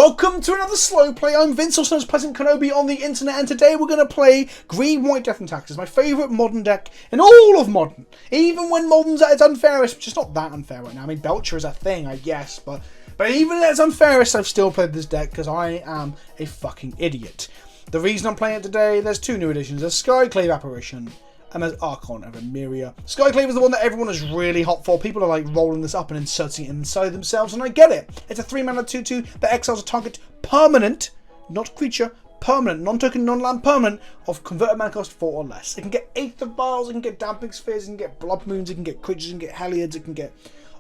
Welcome to another slow play. I'm Vince, also known as PleasantKenobi on the internet, and today we're going to play Green, White, Death and Taxes, my favourite modern deck in all of Modern. Even when Modern's at its unfairest, which is not that unfair right now. I mean, Belcher is a thing, I guess, but even at its unfairest, I've still played this deck because I am a fucking idiot. The reason I'm playing it today, there's two new editions. There's Skyclave Apparition, and there's Archon of Emeria. Skyclave is the one that everyone is really hot for. People are like rolling this up and inserting it inside themselves, and I get it. It's a 3-mana 2/2 that exiles a target permanent, not creature, permanent, non-token, non-land permanent, of converted mana cost 4 or less. It can get Aether Vials, it can get Damping Spheres, it can get Blood Moons, it can get creatures, it can get Hellions, it can get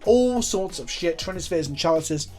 all sorts of shit, Trinispheres and Chalices.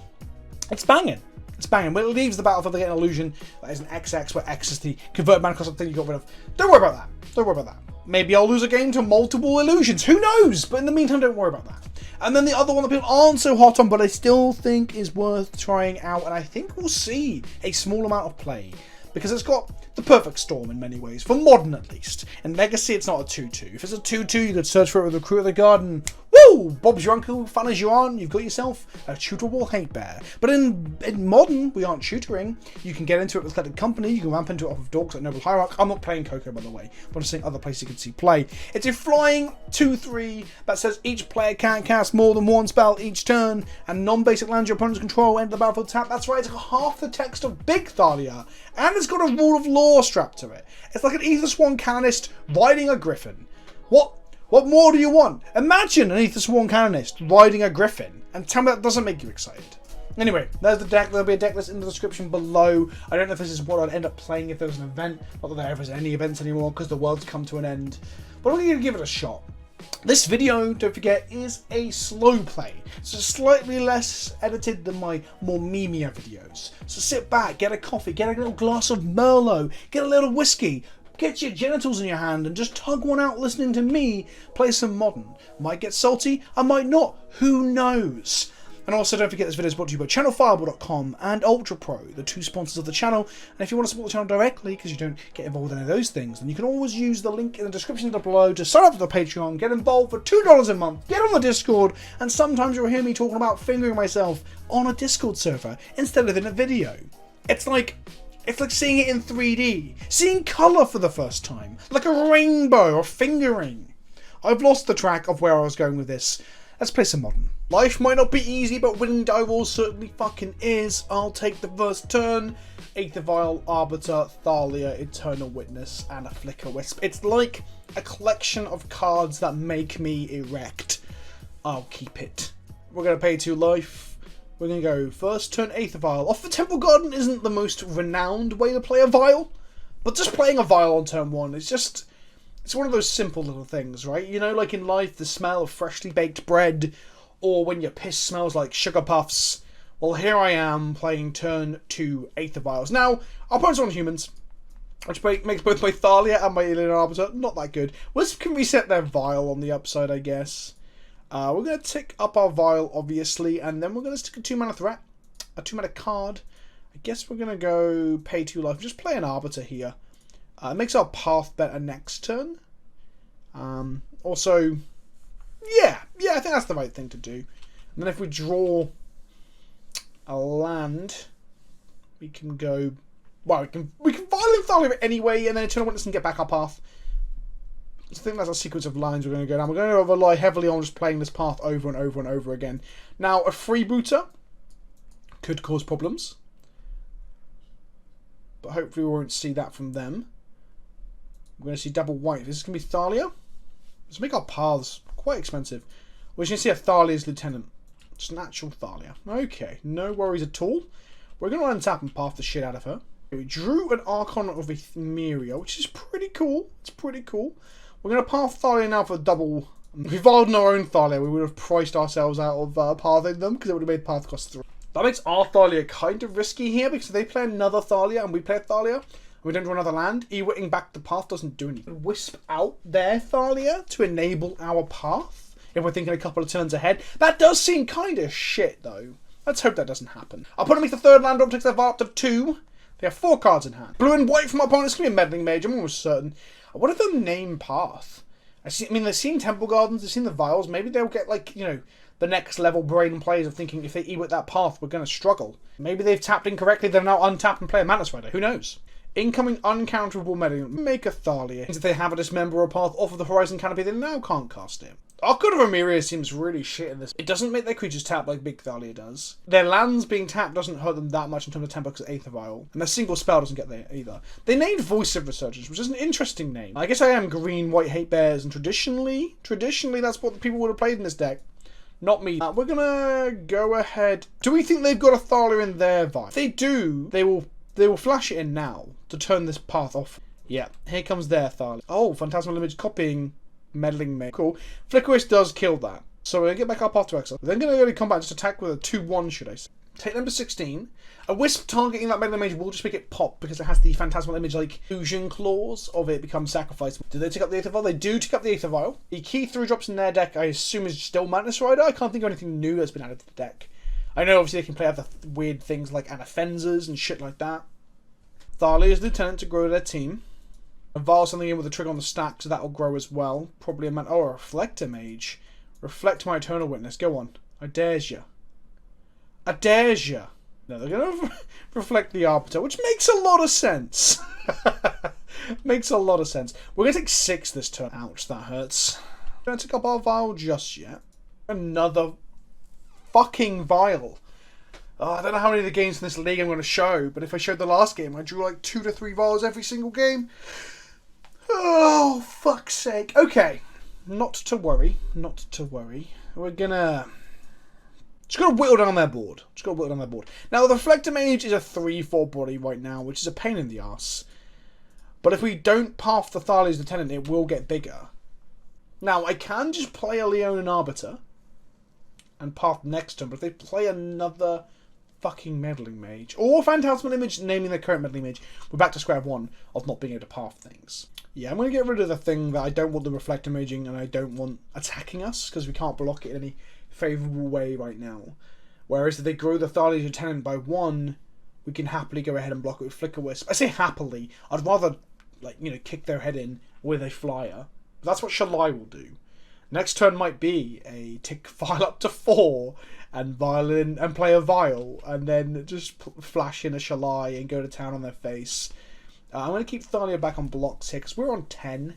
It's banging. It's banging. When it leaves the battlefield, they get an illusion that is an XX, where X is the converted mana cost thing you got rid of. Don't worry about that. Don't worry about that. Maybe I'll lose a game to multiple illusions. Who knows? But in the meantime, don't worry about that. And then the other one that people aren't so hot on, but I still think is worth trying out, and I think we'll see a small amount of play, because it's got the perfect storm in many ways, for Modern at least. In Legacy, it's not a 2/2. If it's a 2/2, you could search for it with Recruit of the Garden. Woo! Bob's your uncle, fun as you are, you've got yourself a tutorable hate bear. But in Modern, we aren't tutoring. You can get into it with Collected Company, you can ramp into it off of Dorks like Noble Hierarch. I'm not playing Coco, by the way, but I'm seeing other places you can see play. It's a flying 2/3 that says each player can't cast more than one spell each turn, and non-basic lands your opponent's control enter the battlefield tap. That's right, it's got half the text of Big Thalia, and it's got a Rule of Law strapped to it. It's like an Aether Sworn Canonist riding a griffin. What more do you want? Imagine an Aether Sworn Canonist riding a griffin, and tell me that doesn't make you excited. Anyway, there's the deck. There'll be a deck list in the description below. I don't know if this is what I'd end up playing if there was an event. Not that there ever is any events anymore, because the world's come to an end. But I'm going to give it a shot. This video, don't forget, is a slow play. So slightly less edited than my more memeier videos. So sit back, get a coffee, get a little glass of Merlot, get a little whiskey, get your genitals in your hand and just tug one out listening to me play some Modern. Might get salty, I might not, who knows? And also don't forget this video is brought to you by channelfireball.com and Ultra Pro, the two sponsors of the channel. And if you want to support the channel directly, because you don't get involved in any of those things, then you can always use the link in the description down below to sign up for the Patreon, get involved for $2 a month, get on the Discord, and sometimes you'll hear me talking about fingering myself on a Discord server instead of in a video. It's like seeing it in 3D, seeing colour for the first time, like a rainbow or fingering. I've lost the track of where I was going with this. Let's play some Modern. Life might not be easy, but winning die rolls certainly fucking is. I'll take the first turn. Aether Vial, Arbiter, Thalia, Eternal Witness, and a Flicker Wisp. It's like a collection of cards that make me erect. I'll keep it. We're going to pay 2 life. We're going to go first turn Aether Vial. Off the Temple Garden isn't the most renowned way to play a Vial, but just playing a Vial on turn 1 is just... it's one of those simple little things, right? You know, like in life, the smell of freshly baked bread, or when your piss smells like sugar puffs. Well, here I am playing turn 2 Aether Vials. Now, our opponents are on humans, which makes both my Thalia and my Alien Arbiter not that good. Wisp can reset their Vial on the upside, I guess. We're going to tick up our Vial, obviously, and then we're going to stick a 2-mana threat, a 2-mana card. I guess we're going to go pay 2 life, just play an Arbiter here. It makes our path better next turn. Also, yeah, I think that's the right thing to do. And then if we draw a land, we can go... well, we can Violent Thalia anyway, and then Eternal Witness and get back our path. I think that's a sequence of lines we're going to go down. We're going to rely heavily on just playing this path over and over and over again. Now, a freebooter could cause problems, but hopefully we won't see that from them. We're going to see double white. This is going to be Thalia. Let's make our paths quite expensive. We're going to see a Thalia's Lieutenant. Just an actual Thalia. Okay, no worries at all. We're going to untap and path the shit out of her. We drew an Archon of Emeria, which is pretty cool. It's pretty cool. We're going to path Thalia now for a double. If we filed our own Thalia, we would have priced ourselves out of pathing them, because it would have made path cost 3. That makes our Thalia kind of risky here, because if they play another Thalia and we play a Thalia, and we don't draw another land, E-witting back the path doesn't do anything. Wisp out their Thalia to enable our path, if we're thinking a couple of turns ahead. That does seem kind of shit, though. Let's hope that doesn't happen. Our opponent makes the 3rd land drop, takes their Vial up to 2. They have 4 cards in hand. Blue and white from our opponent. It's going to be a Meddling Mage, I'm almost certain. What if they name path? I mean, they've seen Temple Gardens, they've seen the Vials. Maybe they'll get, like, you know, the next level brain players of thinking if they eat with that path, we're going to struggle. Maybe they've tapped incorrectly, they've now untapped and play a Mantis Rider. Who knows? Incoming uncounterable meddling. Make a Thalia. If they have a dismember or path off of the Horizon Canopy, they now can't cast it. Archon of Emeria seems really shit in this. It doesn't make their creatures tap like Big Thalia does. Their lands being tapped doesn't hurt them that much in terms of tempo because Aether Vial. And their single spell doesn't get there either. They named Voice of Resurgence, which is an interesting name. I guess I am green, white, hate bears, and traditionally that's what the people would have played in this deck. Not me. We're gonna go ahead. Do we think they've got a Thalia in their vibe? If they do, they will flash it in now to turn this path off. Yeah, here comes their Thalia. Oh, Phantasmal Image copying Meddling Mage. Cool. Flickerist does kill that. So we're going to get back up after Exile. We're then going to go to combat, just attack with a 2-1, should I say. Take number 16. A Wisp targeting that Meddling Mage will just make it pop because it has the Phantasmal Image, like, fusion clause of it becomes sacrificed. Do they take up the Aether Vial? They do take up the Aether Vial. The key 3-drops in their deck, I assume, is still Mantis Rider. I can't think of anything new that's been added to the deck. I know, obviously, they can play other weird things like Anafenzas and shit like that. Thalia's Lieutenant to grow their team. And Vial something in with a trigger on the stack, so that'll grow as well. Probably a Reflector Mage. Reflect my Eternal Witness. Go on. I dares you. I dares you. No, they're going to reflect the Arbiter, which makes a lot of sense. Makes a lot of sense. We're going to take 6 this turn. Ouch, that hurts. Don't take up our Vial just yet. Another fucking Vial. Oh, I don't know how many of the games in this league I'm going to show, but if I showed the last game, I drew like 2 to 3 Vials every single game. Oh, fuck's sake. Okay. Not to worry. Not to worry. We're gonna... Just gotta whittle down their board. Just gotta whittle down their board. Now, the Reflector Mage is a 3-4 body right now, which is a pain in the ass. But if we don't path the Thalia's Lieutenant, it will get bigger. Now, I can just play a Leonin Arbiter and path next turn, but if they play another fucking Meddling Mage, or Phantasmal Image naming their current Meddling Mage, we're back to square one of not being able to path things. Yeah, I'm going to get rid of the thing that I don't want the Reflector Maging and I don't want attacking us, because we can't block it in any favourable way right now. Whereas if they grow the Thalia's Lieutenant by 1, we can happily go ahead and block it with Flicker Wisp. I say happily. I'd rather, like, you know, kick their head in with a flyer. But that's what Shalai will do. Next turn might be a tick Vial up to 4 and Violin and play a Vial and then just flash in a Shalai and go to town on their face. I'm going to keep Thalia back on blocks here because we're on 10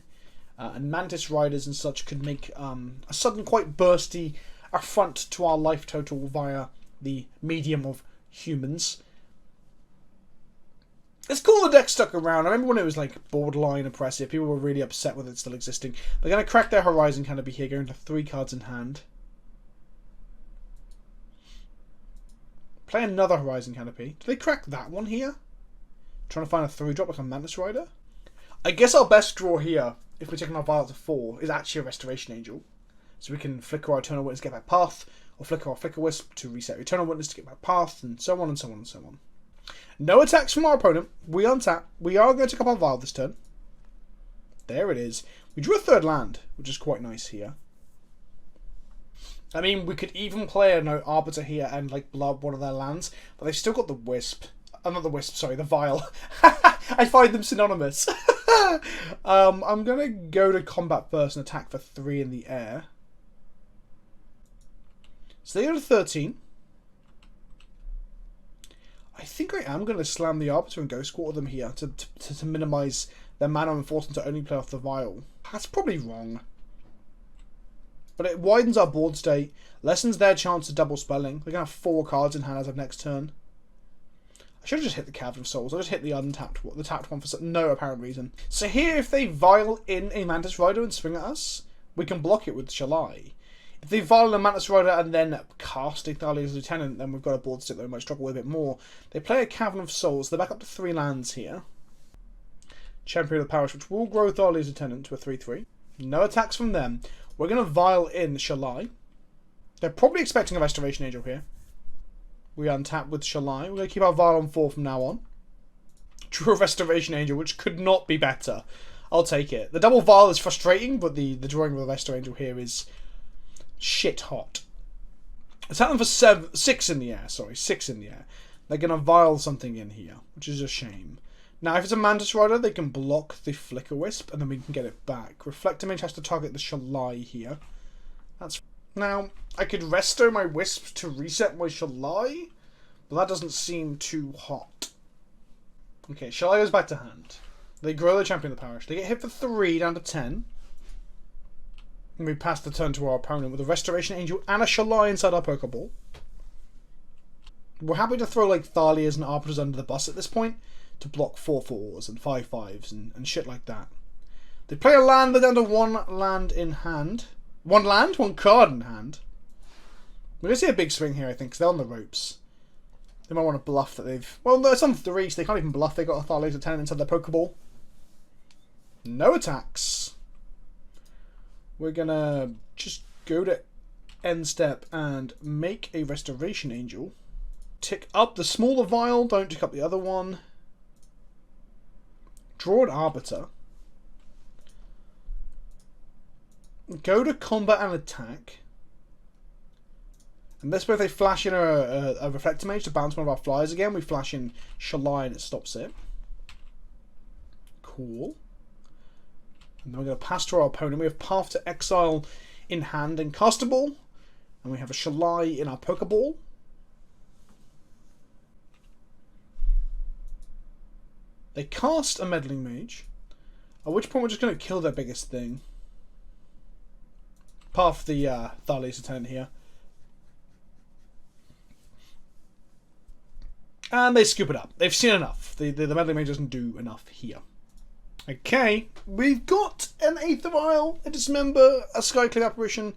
and Mantis Riders and such could make a sudden quite bursty affront to our life total via the medium of humans. It's cool the deck stuck around. I remember when it was like borderline oppressive. People were really upset with it still existing. They're going to crack their Horizon Canopy here, going to 3 cards in hand. Play another Horizon Canopy. Do they crack that one here? Trying to find a 3-drop like a Mantis Rider? I guess our best draw here, if we're taking our Vial to 4, is actually a Restoration Angel. So we can flicker our Eternal Witness to get back path, or flicker our Flicker Wisp to reset Eternal Witness to get back path, and so on and so on and so on. No attacks from our opponent. We untap. We are going to take up our Vial this turn. There it is. We drew a 3rd land, which is quite nice here. I mean, we could even play a Arbiter here and like blob one of their lands, but they've still got the Wisp. Not the Wisp, sorry, the Vial. I find them synonymous. I'm going to go to combat first and attack for 3 in the air. So they go to 13. I think I am going to slam the Arbiter and Ghost Quarter them here to minimise their mana and force them to only play off the Vial. That's probably wrong. But it widens our board state, lessens their chance of double spelling. They're going to have 4 cards in hand as of next turn. I should have just hit the Cavern of Souls. I just hit the untapped one, the tapped one for no apparent reason. So here, if they Vial in a Mantis Rider and swing at us, we can block it with Shalai. If they Vial a Mantis Rider and then cast a Thalia's Lieutenant, then we've got a board state that we might struggle with a bit more. They play a Cavern of Souls. They're back up to 3 lands here. Champion of the Parish, which will grow Thalia's Lieutenant to a 3-3. No attacks from them. We're going to Vial in Shalai. They're probably expecting a Restoration Angel here. We untap with Shalai. We're going to keep our Vial on 4 from now on. Drew a Restoration Angel, which could not be better. I'll take it. The double Vial is frustrating, but the drawing of the Restoration Angel here is shit hot. Attack them for 6 in the air. Sorry, 6 in the air. They're going to Vial something in here, which is a shame. Now, if it's a Mantis Rider, they can block the Flicker Wisp, and then we can get it back. Reflector Mage has to target the Shalai here. Now, I could resto my Wisp to reset my Shalai, but that doesn't seem too hot. Okay, Shalai goes back to hand. They grow the champion of the parish. They get hit for 3 down to 10. And we pass the turn to our opponent with a Restoration Angel and a Shalai inside our Pokeball. We're happy to throw like Thalias and Arbiters under the bus at this point to block 4/4s and 5/5s and shit like that. They play a land, they're down to 1 land in hand. 1 land? 1 card in hand. We're going to see a big swing here, I think, because they're on the ropes. They might want to bluff that they've... Well, no, it's on 3, so they can't even bluff. They've got a Thalias at 10 inside their Pokeball. No attacks. We're going to just go to end step and make a Restoration Angel. Tick up the smaller vial, don't tick up the other one. Draw an Arbiter. Go to combat and attack. And this way, if they flash in a Reflector Mage to bounce one of our flyers again, we flash in Shalai and it stops it. Cool. And then we're going to pass to our opponent. We have Path to Exile in hand and castable. And we have a Shalai in our Pokeball. They cast a Meddling Mage, at which point we're just going to kill their biggest thing. Path the Thalias attendant here. And they scoop it up. They've seen enough. The Meddling Mage doesn't do enough here. Okay, we've got an Aether Vial, a Dismember, a Skyclave Apparition,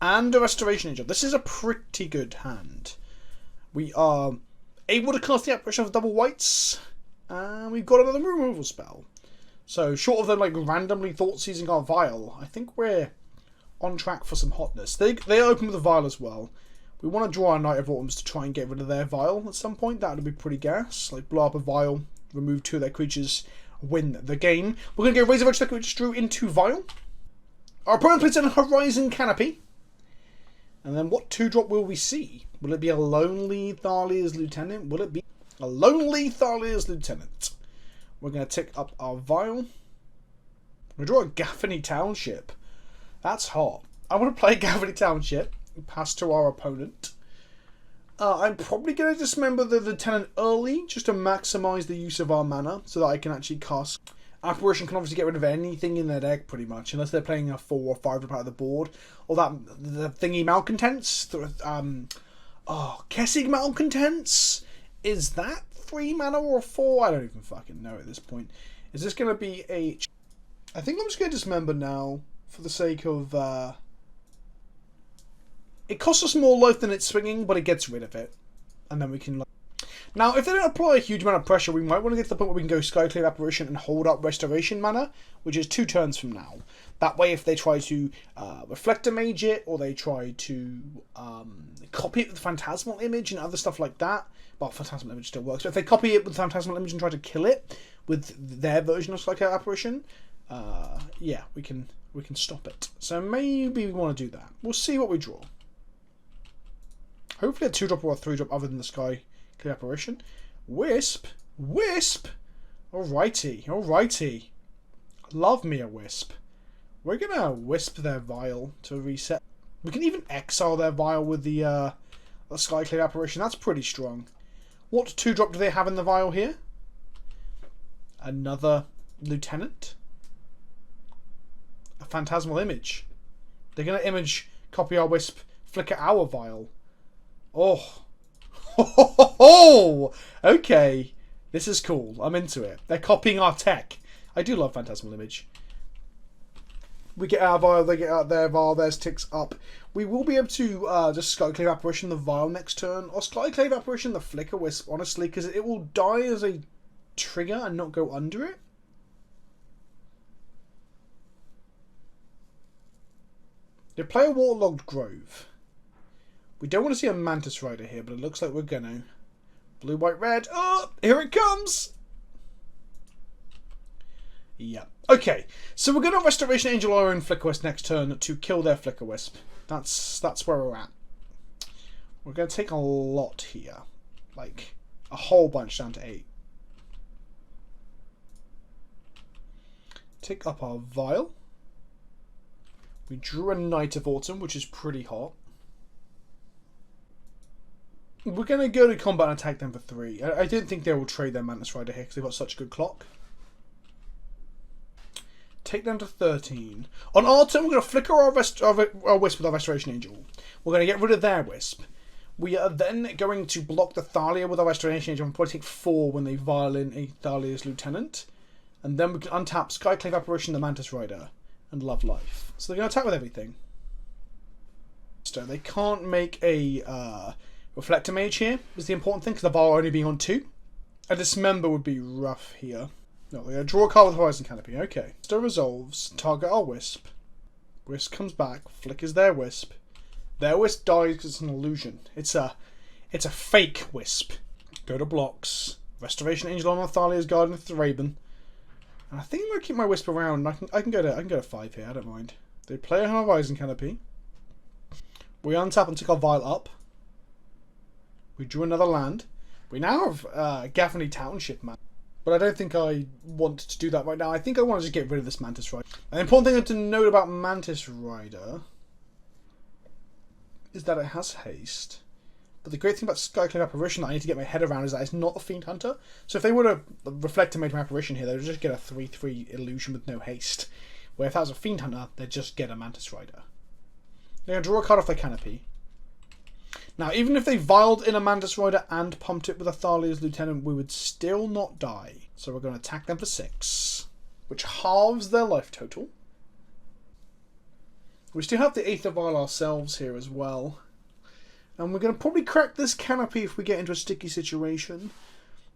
and a Restoration Angel. This is a pretty good hand. We are able to cast the Apparition of double whites. And we've got another removal spell. So, short of them like randomly thought seizing our vial, I think we're on track for some hotness. They open with a vial as well. We want to draw our Knight of Autumns to try and get rid of their vial at some point. That would be pretty gas. Like, blow up a vial, remove 2 of their creatures, win the game. We're going to go Razor Edge that we just drew into vial. Our opponent puts in a Horizon Canopy. And then what 2-drop will we see? Will it be a Lonely Thalia's Lieutenant? Will it be a Lonely Thalia's Lieutenant? We're going to tick up our vial. We draw a Gaffney Township. That's hot. I want to play Gaffney Township. Pass to our opponent. I'm probably going to dismember the Lieutenant early just to maximise the use of our mana so that I can actually cast. Apparition can obviously get rid of anything in their deck pretty much, unless they're playing a 4 or 5 out of the board. Or that the thingy Malcontents. Kessig Malcontents. Is that 3 mana or 4? I don't even fucking know at this point. Is this going to be a... I think I'm just going to dismember now for the sake of... It costs us more life than it's swinging, but it gets rid of it. And then we can... Now, if they don't apply a huge amount of pressure, we might want to get to the point where we can go Skyclave Apparition and hold up Restoration mana, which is 2 turns from now. That way, if they try to Reflector Mage it, or they try to copy it with Phantasmal Image and other stuff like that, well, Phantasmal Image still works, but if they copy it with Phantasmal Image and try to kill it with their version of Skyclave Apparition, yeah, we can stop it. So maybe we want to do that. We'll see what we draw. Hopefully a 2-drop or a 3-drop other than the Skyclave Apparition. Wisp. Alrighty. Love me a Wisp. We're going to Wisp their vial to reset. We can even exile their vial with the Skyclave Apparition. That's pretty strong. What 2-drop do they have in the vial here? Another Lieutenant. A Phantasmal Image. They're going to image, copy our Wisp, flicker our vial. Oh, okay. This is cool. I'm into it. They're copying our tech. I do love Phantasmal Image. We get our vial, they get out their vial, theirs ticks up. We will be able to just Skyclave Apparition the vial next turn, or Skyclave Apparition the Flicker Wisp, honestly, because it will die as a trigger and not go under it. They play a Waterlogged Grove. We don't want to see a Mantis Rider here, but it looks like we're gonna. Blue, white, red. Oh, here it comes! Yeah. Okay, so we're going to Restoration Angel our own Flicker Wisp next turn to kill their Flicker Wisp. That's where we're at. We're going to take a lot here. Like, a whole bunch down to 8. Tick up our vial. We drew a Knight of Autumn, which is pretty hot. We're going to go to combat and attack them for 3. I didn't think they will trade their Mantis Rider here because they've got such a good clock. Take them to 13. On our turn, we're going to flicker our Wisp with our Restoration Angel. We're going to get rid of their Wisp. We are then going to block the Thalia with our Restoration Angel and probably take 4 when they violin a Thalia's Lieutenant. And then we can untap Skyclave, Apparition, the Mantis Rider, and Love Life. So they're going to attack with everything. So they can't make a Reflector Mage here, is the important thing, because the bar only being on 2. A Dismember would be rough here. No, they're going to draw a card with Horizon Canopy. Okay. Still resolves. Target our Wisp. Wisp comes back. Flickers their Wisp. Their Wisp dies because it's an illusion. It's a fake Wisp. Go to blocks. Restoration Angel on Thalia's Guardian of the Raven. And I think I'm going to keep my Wisp around. I can go to 5 here. I don't mind. They play a Horizon Canopy. We untap and take our Vial up. We drew another land. We now have Gaffney Township, man. But I don't think I want to do that right now. I think I want to just get rid of this Mantis Rider. An important thing to note about Mantis Rider is that it has haste. But the great thing about Skyclave Apparition that I need to get my head around is that it's not a Fiend Hunter. So if they were to reflect a Major Apparition here, they would just get a 3/3 illusion with no haste. Where if that was a Fiend Hunter, they'd just get a Mantis Rider. They're going to draw a card off their canopy. Now, even if they vialed in a Mantis Rider and pumped it with a Thalia's Lieutenant, we would still not die. So we're going to attack them for 6, which halves their life total. We still have the Aether Vial ourselves here as well. And we're going to probably crack this canopy if we get into a sticky situation.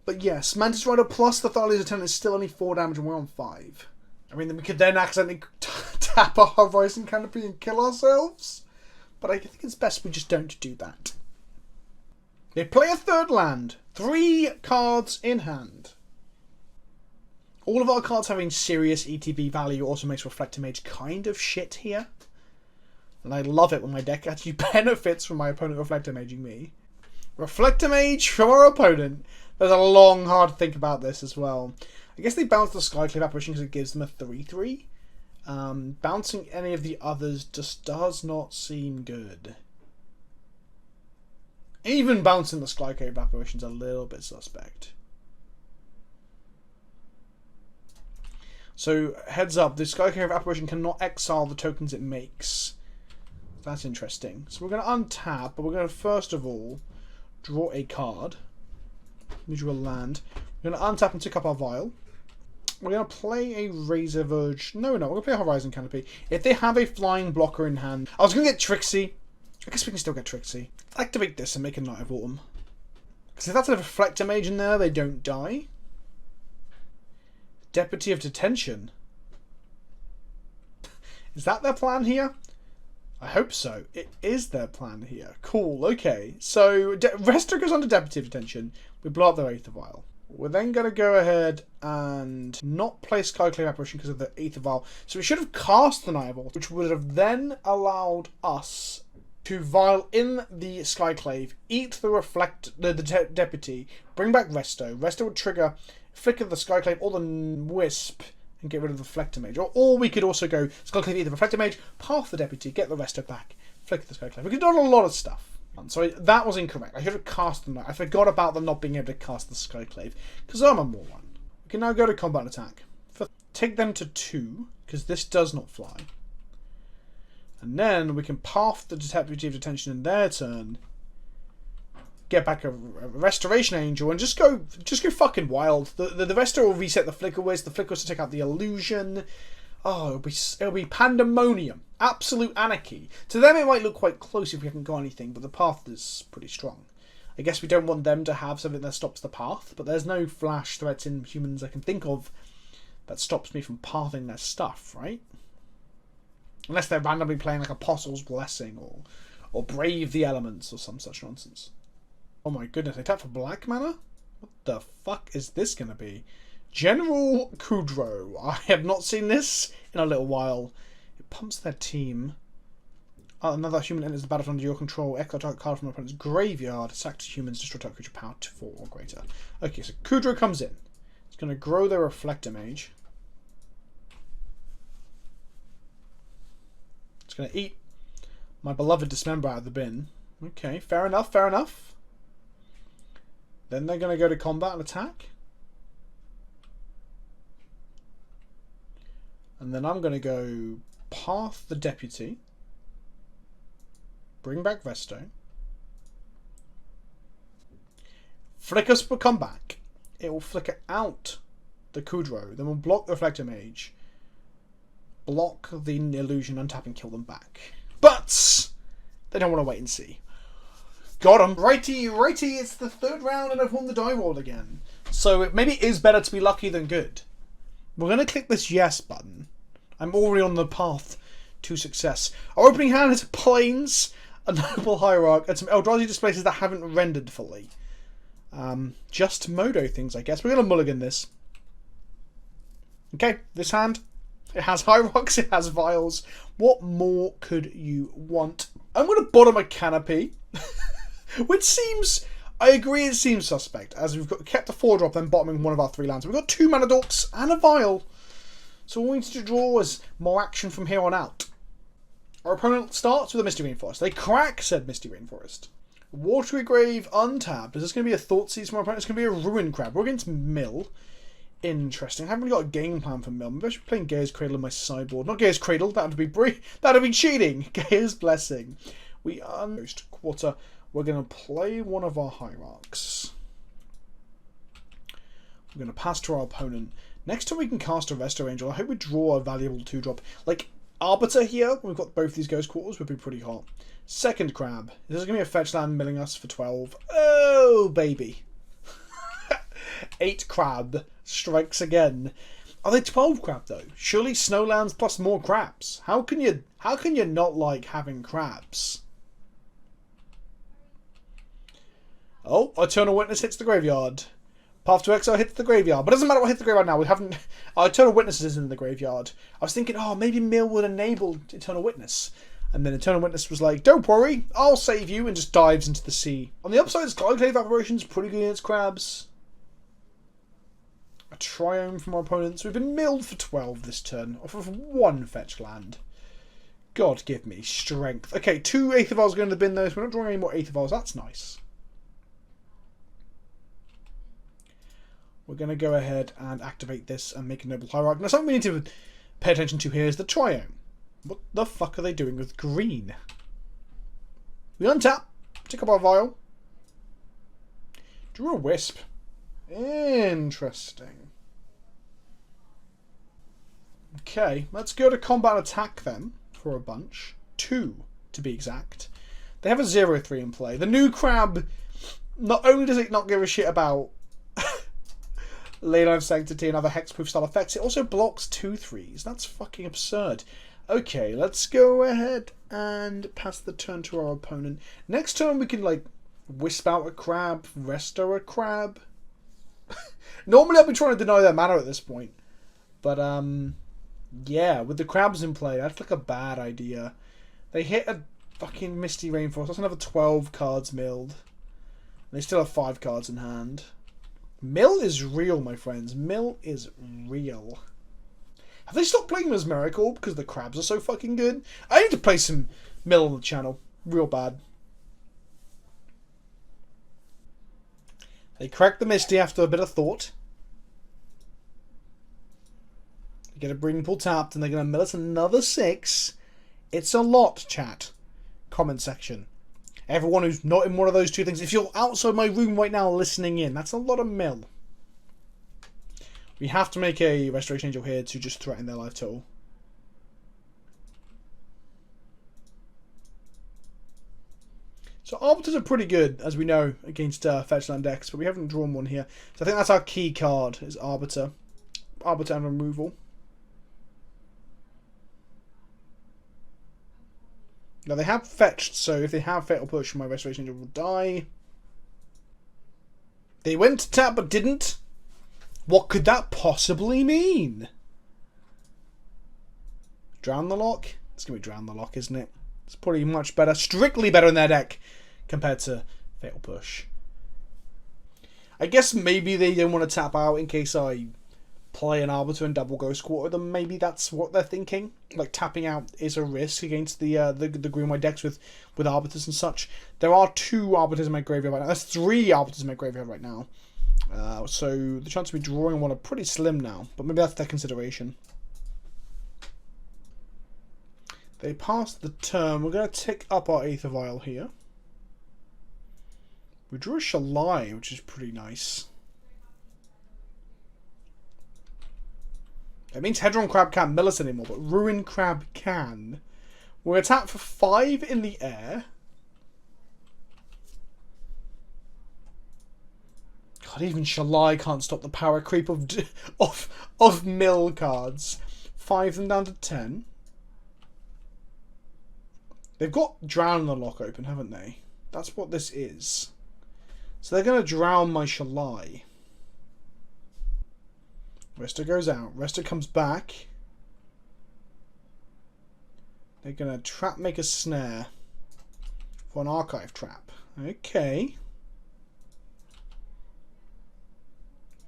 But yes, Mantis Rider plus the Thalia's Lieutenant is still only 4 damage and we're on 5. I mean, we could then accidentally tap our Horizon Canopy and kill ourselves. But I think it's best we just don't do that. They play a 3rd land. 3 cards in hand. All of our cards having serious ETB value also makes Reflector Mage kind of shit here. And I love it when my deck actually benefits from my opponent Reflector Maging me. Reflector Mage from our opponent. There's a long, hard think about this as well. I guess they bounce the Skyclave Apparition because it gives them a 3/3. Bouncing any of the others just does not seem good. Even bouncing the Skyclave Apparition is a little bit suspect. So, heads up, the Skyclave Apparition cannot exile the tokens it makes. That's interesting. So we're going to untap, but we're going to first of all draw a card. We draw a land. We're going to untap and tick up our Vial. We're going to play a Razor Verge. No, we're going to play a Horizon Canopy. If they have a flying blocker in hand, I was going to get Trixie. I guess we can still get Trixie. Activate this and make a Knight of Autumn. Because if that's a Reflector Mage in there, they don't die. Deputy of Detention. Is that their plan here? I hope so. It is their plan here. Cool, okay. So, Rester goes under Deputy of Detention. We blow up their Aether Vial. We're then going to go ahead and not play Skyclave Apparition because of the Aether Vial. So we should have cast the Knight of Autumn, which would have then allowed us to vial in the Skyclave, eat the Deputy, bring back Resto. Resto would trigger Flicker the Skyclave or the Wisp and get rid of the Reflector Mage. Or we could also go Skyclave, eat the Reflector Mage, path the Deputy, get the Resto back, Flicker the Skyclave. We could have done a lot of stuff. So that was incorrect. I should have cast the Knight. I forgot about them not being able to cast the Skyclave because I'm a moron. We can now go to combat attack. Take them to 2 because this does not fly. And then we can path the Deputy of Detention in their turn, get back a Restoration Angel, and just go fucking wild. The Resto will reset the Flicker Wisp. The Flicker Wisp to take out the illusion. Oh, it'll be pandemonium, absolute anarchy. To them, it might look quite close if we haven't got anything, but the path is pretty strong. I guess we don't want them to have something that stops the path, but there's no flash threats in humans I can think of that stops me from pathing their stuff, right? Unless they're randomly playing like Apostle's Blessing or Brave the Elements or some such nonsense. Oh my goodness, they tap for black mana? What the fuck is this going to be? General Kudro. I have not seen this in a little while. It pumps their team. Another human enters the battlefield under your control. Echo target card from the opponent's graveyard. Sack 2 humans, destroy target creature power to 4 or greater. Okay, so Kudro comes in. It's going to grow their Reflector Mage. It's going to eat my beloved Dismember out of the bin. Okay, fair enough, fair enough. Then they're going to go to combat and attack. And then I'm going to go Path the Deputy. Bring back Resto. Flickers will come back. It will flicker out the Kudro. Then we'll block the Reflector Mage. Block the Illusion, untap and kill them back. But they don't want to wait and see. Got him. Righty, righty. It's the third round and I've won the die roll again. So maybe it is better to be lucky than good. We're going to click this yes button. I'm already on the path to success. Our opening hand is Plains, a Noble Hierarch, and some Eldrazi Displacers that haven't rendered fully. Just Modo things, I guess. We're going to mulligan this. Okay, this hand. It has Hierarchs, it has Vials. What more could you want? I'm going to bottom a Canopy. Which seems... I agree it seems suspect, as we've kept a 4-drop, then bottoming one of our 3 lands. We've got 2 Mana Dorks and a Vial. So all we need to draw is more action from here on out. Our opponent starts with a Misty Rainforest. They crack said Misty Rainforest. Watery Grave untapped. Is this going to be a Thoughtseize from our opponent? It's going to be a Ruin Crab. We're against Mill. Interesting. I haven't really got a game plan for Mill. Maybe I should be playing Gaia's Cradle on my sideboard. Not Gaia's Cradle. That would be cheating. Gaia's Blessing. We are most quarter. We're going to play one of our Hierarchs. We're going to pass to our opponent. Next time we can cast a Resto Angel, I hope we draw a valuable 2-drop. Like, Arbiter here, we've got both these Ghost Quarters, would be pretty hot. Second Crab. This is going to be a fetch land milling us for 12. Oh, baby. 8 Crab strikes again. Are they 12 Crab, though? Surely Snowlands plus more crabs. How can you not like having crabs? Oh, Eternal Witness hits the graveyard. Path to Exile hits the graveyard. But it doesn't matter what hits the graveyard now. We haven't... Our Eternal Witness is in the graveyard. I was thinking, oh, maybe Mill would enable Eternal Witness. And then Eternal Witness was like, don't worry, I'll save you, and just dives into the sea. On the upside, Skyclave Apparition is pretty good against crabs. A Triome from our opponents. We've been milled for 12 this turn, off of 1 fetch land. God give me strength. Okay, 2 Aether Vials going to the bin though, so we're not drawing any more Aether Vials. That's nice. We're going to go ahead and activate this and make a Noble Hierarch. Now, something we need to pay attention to here is the Triome. What the fuck are they doing with green? We untap, tick up our Vial. Drew a Wisp. Interesting. Okay, let's go to combat and attack them for a bunch. 2, to be exact. They have a 0-3 in play. The new Crab, not only does it not give a shit about Leyline of Sanctity and other hexproof style effects, it also blocks 2/3s. That's fucking absurd. Okay, let's go ahead and pass the turn to our opponent. Next turn we can, like, Wisp out a Crab, Resto a Crab. Normally I'll be trying to deny their mana at this point. But, yeah, with the Crabs in play, that's like a bad idea. They hit a fucking Misty Rainforest. That's another 12 cards milled. And they still have 5 cards in hand. Mill is real, my friends. Mill is real. Have they stopped playing Mesmerical because the crabs are so fucking good? I need to play some Mill on the channel. Real bad. They crack the Misty after a bit of thought. They get a Breeding Pool tapped and they're going to mill us another 6. It's a lot, chat. Comment section. Everyone who's not in one of those 2 things, if you're outside my room right now listening in, that's a lot of mill. We have to make a Restoration Angel here to just threaten their life total. So Arbiters are pretty good, as we know, against Fetchland decks, but we haven't drawn one here. So I think that's our key card, is Arbiter. Arbiter and removal. Now they have fetched, so if they have Fatal Push, my Restoration Angel will die. They went to tap but didn't. What could that possibly mean? Drown the Lock? It's going to be Drown the Lock, isn't it? It's probably much better, strictly better in their deck compared to Fatal Push. I guess maybe they don't want to tap out in case I play an Arbiter and double Ghost Quarter, then maybe that's what they're thinking. Like, tapping out is a risk against the green-white decks with Arbiters and such. There are 2 Arbiters in my graveyard right now. There's 3 Arbiters in my graveyard right now. So the chance of me drawing one are pretty slim now, but maybe that's their consideration. They passed the turn. We're going to tick up our Aether Vial here. We drew a Shalai, which is pretty nice. It means Hedron Crab can't mill us anymore, but Ruin Crab can. We're attacked for 5 in the air. God, even Shalai can't stop the power creep of mill cards. 5 them down to 10. They've got Drown in the lock open, haven't they? That's what this is. So they're going to drown my Shalai. Resta goes out. Resta comes back. They're going to trap, make a snare for an archive trap. Okay.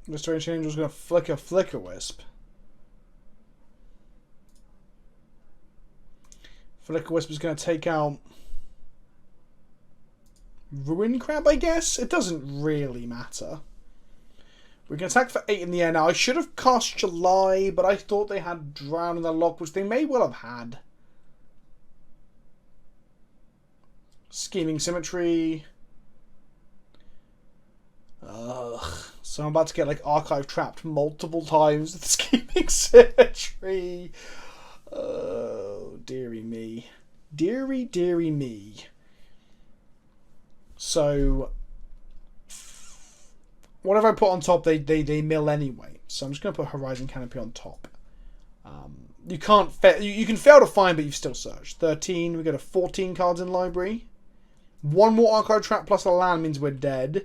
Restoration Angel's going to flicker Wisp. Flicker Wisp is going to take out Ruin Crab, I guess? It doesn't really matter. We can attack for 8 in the air now. I should have cast July, but I thought they had Drown in the lock, which they may well have had. Scheming Symmetry. Ugh. So I'm about to get, like, Archive trapped multiple times with Scheming Symmetry. Oh, dearie me. Dearie, dearie me. So, whatever I put on top, they mill anyway. So I'm just going to put Horizon Canopy on top. You can't you can fail to find, but you've still searched. 13. We go to 14 cards in library. 1 more Archive trap plus a land means we're dead.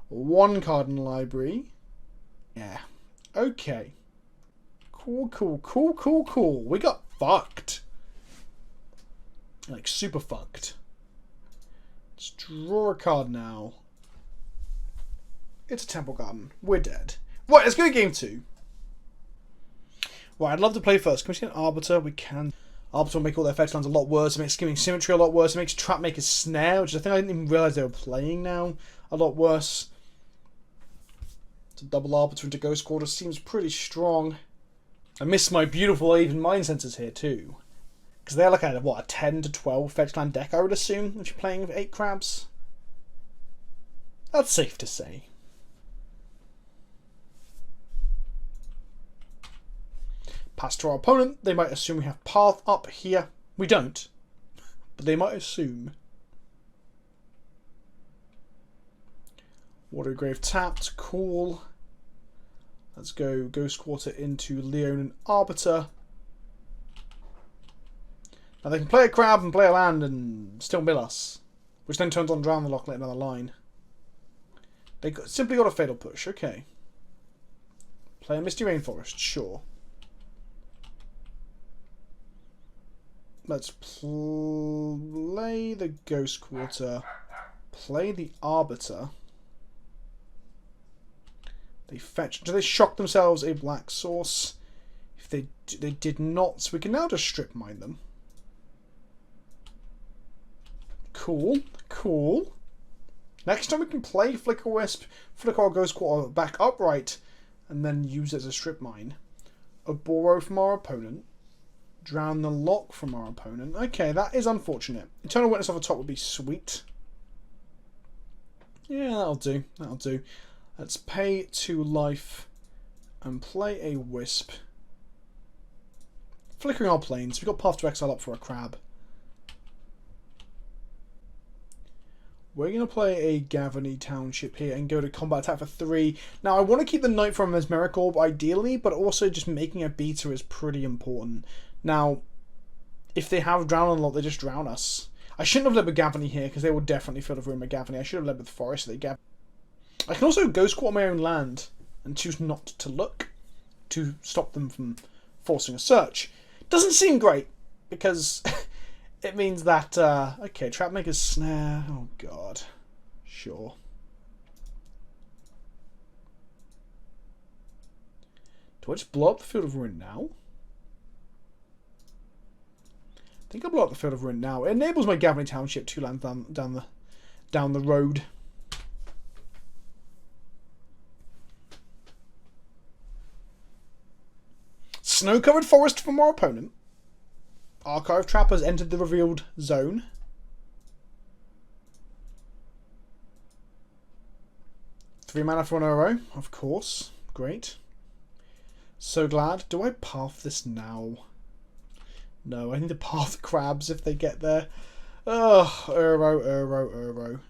1 card in library. Yeah. Okay. Cool. We got fucked. Like, super fucked. Let's draw a card now. It's a Temple Garden. We're dead. Right, let's go to game 2. Right, I'd love to play first. Can we see an Arbiter? We can. Arbiter will make all their fetch lands a lot worse. It makes Scheming Symmetry a lot worse. It makes Trapmaker's Snare, which I think I didn't even realise they were playing now, a lot worse. To double Arbiter into Ghost Quarter seems pretty strong. I miss my beautiful even Mind Sensors here too. Because they're like a, what, a 10 to 12 fetch land deck, I would assume, if you're playing with 8 crabs. That's safe to say. Pass to our opponent. They might assume we have Path up here. We don't. But they might assume. Watergrave tapped. Cool. Let's go Ghost Quarter into Leon and Arbiter. Now they can play a crab and play a land and still mill us. Which then turns on Drown the Lock, let another line. They simply got a Fatal Push. Okay. Play a Misty Rainforest. Sure. Let's play the Ghost Quarter. Play the Arbiter. They fetch. Do they shock themselves a black source? If they did not, so we can now just strip mine them. Cool. Next time we can play Flicker Wisp, flicker our Ghost Quarter back upright, and then use it as a strip mine. A Borrow from our opponent. Drown the Lock from our opponent. Okay, that is unfortunate. Eternal Witness off the top would be sweet. Yeah, that'll do. Let's pay 2 life and play a Wisp. Flickering our planes. We've got Path to Exile up for a crab. We're going to play a Gavany Township here and go to combat attack for 3. Now, I want to keep the Knight from Mesmeric Orb ideally, but also just making a beta is pretty important. Now, if they have Drown on the Lot, they just drown us. I shouldn't have led with Gavany here, because they will definitely fill the room with Gavany. I should have led with Forest, so they Gavany. I can also Ghost Quarter my own land and choose not to look to stop them from forcing a search. Doesn't seem great, because it means that, okay, Trapmaker's Snare, oh god, sure. Do I just blow up the Field of Ruin now? I think I'll blow up the Field of Ruin now. It enables my Gavany Township to land down the road. Snow-covered forest from our opponent. Archive Trap has entered the revealed zone. Three mana for an Uro, of course. Great. So glad. Do I path this now? No, I need to path crabs if they get there. Ugh, Uro.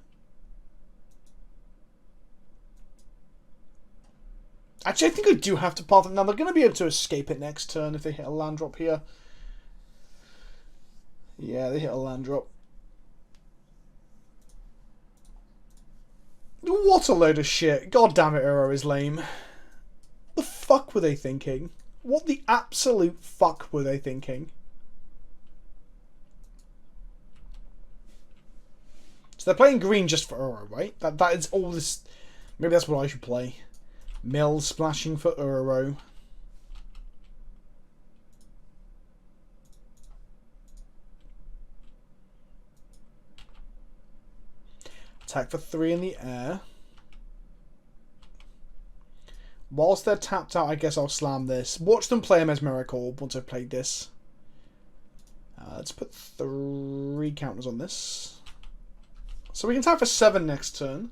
Actually, I think I do have to path it now. They're going to be able to escape it next turn if they hit a land drop here. Yeah, they hit a land drop. What a load of shit. God damn it, Uro is lame. The fuck were they thinking? What the absolute fuck were they thinking? So they're playing green just for Uro, right? That is all this... Maybe that's what I should play. Mill splashing for Uro. Attack for 3 in the air. Whilst they're tapped out, I guess I'll slam this. Watch them play a Mesmeric Orb once I've played this. Let's put 3 counters on this. So we can tap for 7 next turn.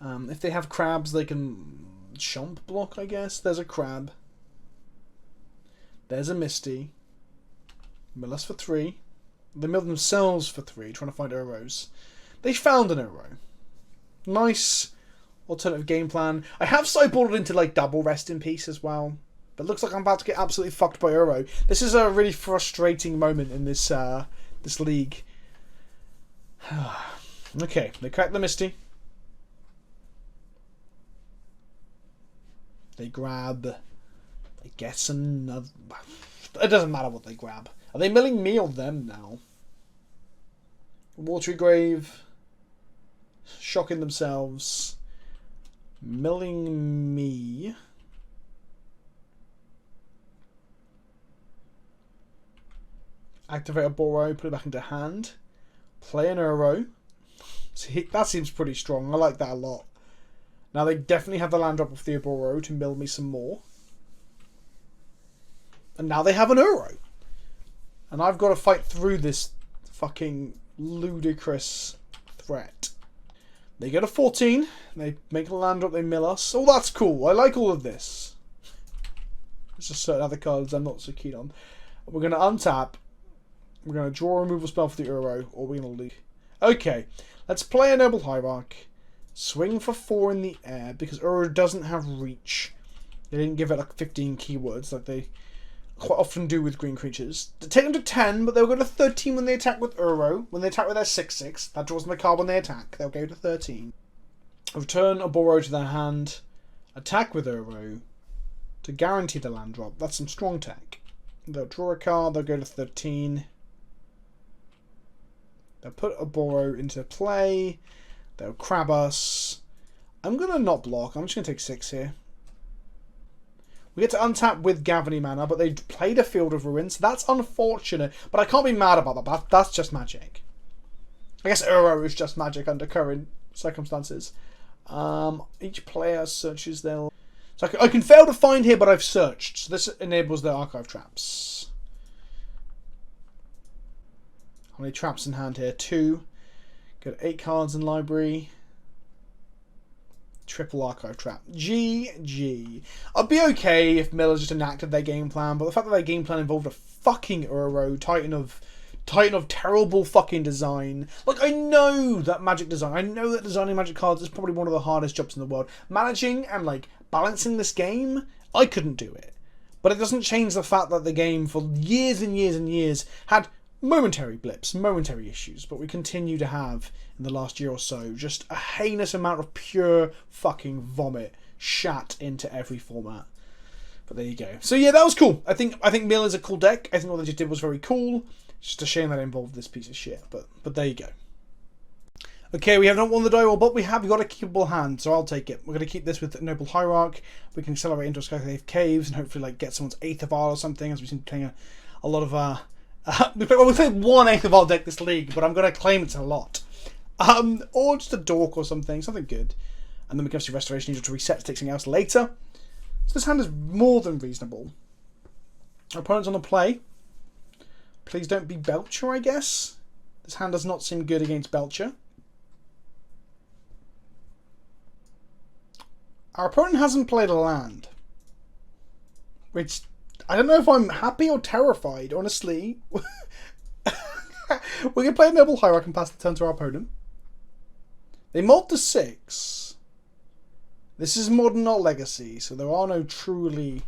If they have crabs, they can chomp block, I guess. There's a crab. There's a Misty. Mill us for 3. They mill themselves for 3, trying to find Uros. They found an Uro. Nice alternative game plan. I have sideboarded into like double Rest in Peace as well. But it looks like I'm about to get absolutely fucked by Uro. This is a really frustrating moment in this this league. Okay, they crack the Misty. They grab, I guess, another... It doesn't matter what they grab. Are they milling me or them now? Watery Grave. Shocking themselves. Milling me. Activate a Boro, put it back into hand. Play an Uro. See, that seems pretty strong. I like that a lot. Now they definitely have the land drop of the Boro to mill me some more. And now they have an Uro. And I've got to fight through this fucking ludicrous threat. They go to 14. They make a land drop, they mill us. Oh, that's cool. I like all of this. There's just certain other cards I'm not so keen on. We're going to untap. We're going to draw a removal spell for the Uro, or we're going to leave. Okay, let's play a Noble Hierarch. Swing for 4 in the air, because Uro doesn't have reach. They didn't give it like 15 keywords like they quite often do with green creatures. They take them to 10, but they'll go to 13 when they attack with Uro. When they attack with their 6/6, that draws them a card when they attack. They'll go to 13. Return a Boro to their hand. Attack with Uro to guarantee the land drop. That's some strong tech. They'll draw a card. They'll go to 13. They'll put a Boro into play. They'll crab us. I'm going to not block. I'm just going to take 6 here. We get to untap with Gavany mana, but they played a Field of Ruin, so that's unfortunate. But I can't be mad about that. That's just magic. I guess Uro is just magic under current circumstances. Each player searches their... So I can fail to find here, but I've searched. So this enables the archive traps. How many traps in hand here? 2. Got 8 cards in library. Triple archive trap. GG. I'd be okay if Miller just enacted their game plan, but the fact that their game plan involved a fucking Uro, Titan of terrible fucking design. Like, I know that magic design, I know that designing magic cards is probably one of the hardest jobs in the world. Managing and like balancing this game, I couldn't do it. But it doesn't change the fact that the game for years and years and years had momentary blips, momentary issues, but we continue to have, in the last year or so, just a heinous amount of pure fucking vomit shat into every format. But there you go. So yeah, that was cool. I think Mill is a cool deck. I think what they just did was very cool. It's just a shame that it involved this piece of shit, but there you go. Okay, we have not won the die roll, but we have got a keepable hand, so I'll take it. We're going to keep this with Noble Hierarch. We can accelerate into Skyclave Caves and hopefully like get someone's 8th of R or something, as we seem to be playing a lot of... we played one 8th of R deck this league, but I'm going to claim it's a lot. Or just a Dork or something good. And then we can obviously Restoration Angel to reset to take something else later. So this hand is more than reasonable. Our opponent's on the play. Please don't be Belcher, I guess. This hand does not seem good against Belcher. Our opponent hasn't played a land. Which, I don't know if I'm happy or terrified, honestly. We're going to play a Noble Hierarch and pass the turn to our opponent. They mod to 6. This is Modern, not Legacy, so there are no truly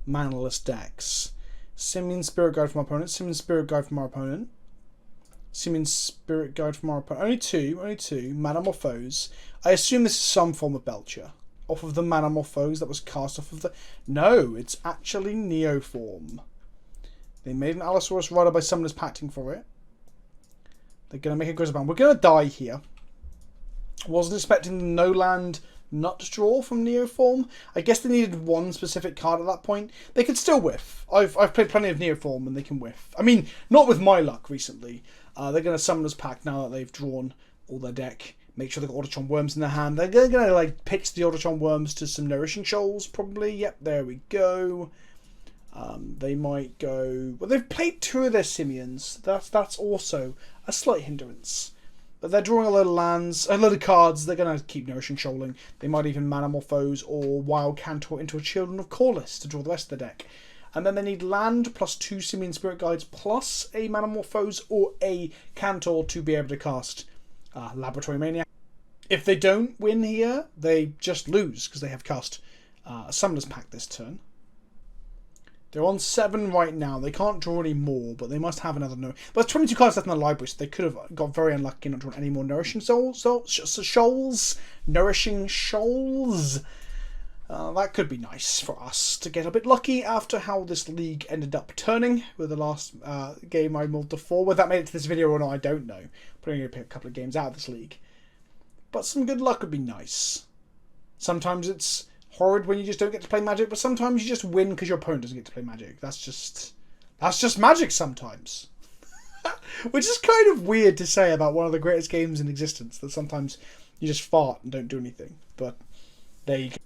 manaless decks. Simian Spirit Guide from our opponent. Simian Spirit Guide from our opponent. Simian Spirit Guide from our opponent. Only two. Manamorphose. I assume this is some form of Belcher. Off of the Manamorphose that was cast off of the... No, it's actually Neoform. They made an Allosaurus Rider by Summoners Pacting for it. They're going to make a Grizzlebound. We're going to die here. Wasn't expecting the no land nut draw from Neoform. I guess they needed one specific card at that point. They could still whiff. I've played plenty of Neoform and they can whiff. I mean, not with my luck recently. They're going to Summoners Pact now that they've drawn all their deck. Make sure they've got Archon Worms in their hand. They're going to like pitch the Archon Worms to some Nourishing Shoals probably. Yep, there we go. They might go... Well, they've played 2 of their Simians. That's also a slight hindrance. But they're drawing a load of lands, a load of cards. They're going to keep Nourishing Shoaling. They might even Manamorphose or Wild Cantor into a Children of Corliss to draw the rest of the deck. And then they need land plus 2 Simian Spirit Guides plus a Manamorphose or a Cantor to be able to cast Laboratory Maniac. If they don't win here, they just lose because they have cast a Summoners Pact this turn. They're on 7 right now. They can't draw any more, but they must have another no. But there's 22 cards left in the library, so they could have got very unlucky and not drawn any more Nourishing Shoals. Nourishing Shoals. That could be nice for us to get a bit lucky after how this league ended up turning with the last game I mulled to 4. Whether that made it to this video or not, I don't know. But I'm going to pick a couple of games out of this league. But some good luck would be nice. Sometimes it's horrid when you just don't get to play Magic, but sometimes you just win because your opponent doesn't get to play Magic. That's just Magic sometimes. Which is kind of weird to say about one of the greatest games in existence, that sometimes you just fart and don't do anything. But there you go.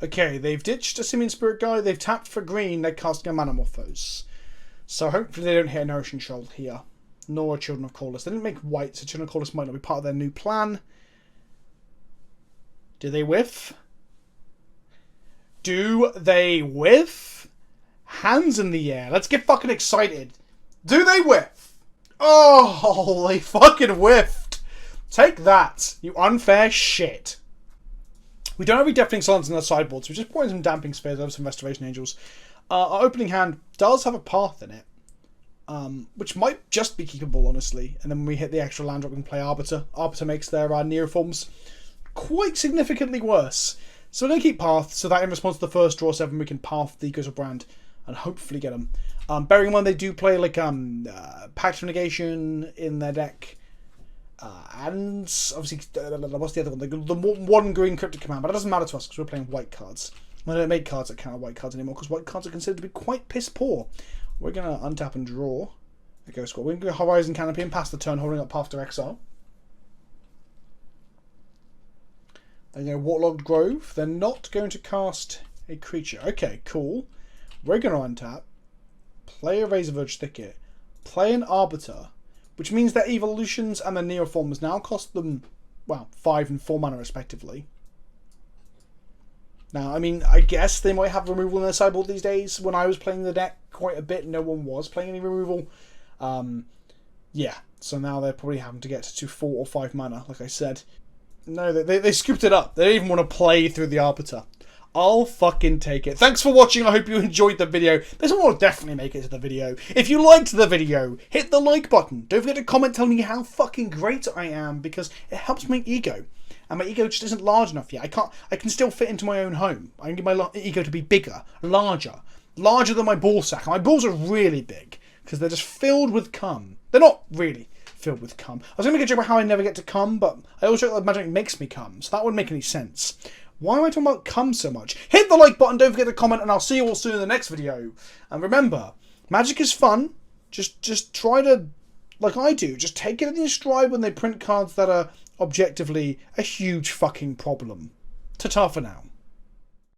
Okay, they've ditched a Simian Spirit Guide, they've tapped for green, they're casting a Manamorphose. So hopefully they don't hit a Nourishing Shoal here. Nor a Children of Corliss. They didn't make white, so Children of Corliss might not be part of their new plan. Do they whiff? Do they whiff? Hands in the air. Let's get fucking excited. Do they whiff? Oh, they fucking whiffed. Take that, you unfair shit. We don't have any Deafening Silence in our sideboard, so we're just putting some Damping Spheres over some Restoration Angels. Our opening hand does have a path in it, which might just be keepable, honestly. And then when we hit the extra land drop, we can play Arbiter. Arbiter makes their Neoforms quite significantly worse. So we're going to keep Path, so that in response to the first draw 7, we can Path the Grizzlebrand and hopefully get them. Bearing in mind they do play like Pact of Negation in their deck. And obviously, what's the other one? The one green Cryptic Command, but it doesn't matter to us because we're playing white cards. We don't make cards that counter white cards anymore because white cards are considered to be quite piss poor. We're going to untap and draw a Ghost Squad. We're going to go Horizon Canopy and pass the turn holding up Path to Exile. Then go Waterlogged Grove. They're not going to cast a creature. Okay, cool. We're going to untap, play a Razorverge Thicket, play an Arbiter, which means their Evolutions and their Neoforms now cost them, well, 5 and 4 mana respectively. Now, I mean, I guess they might have removal in their sideboard these days. When I was playing the deck quite a bit, no one was playing any removal. Yeah, so now they're probably having to get to 4 or 5 mana, like I said. No, they scooped it up. They don't even want to play through the Arbiter. I'll fucking take it. Thanks for watching. I hope you enjoyed the video. This one will definitely make it to the video. If you liked the video, hit the like button. Don't forget to comment telling me how fucking great I am, because it helps my ego. And my ego just isn't large enough yet. I can still fit into my own home. I can get my ego to be bigger, larger than my ball sack. And my balls are really big because they're just filled with cum. They're not really filled with cum. I was going to make a joke about how I never get to cum, but I also joke that magic makes me cum, so that wouldn't make any sense. Why am I talking about cum so much? Hit the like button, don't forget to comment, and I'll see you all soon in the next video. And remember, magic is fun. Just try to, like I do, just take it in your stride when they print cards that are objectively a huge fucking problem. Ta-ta for now.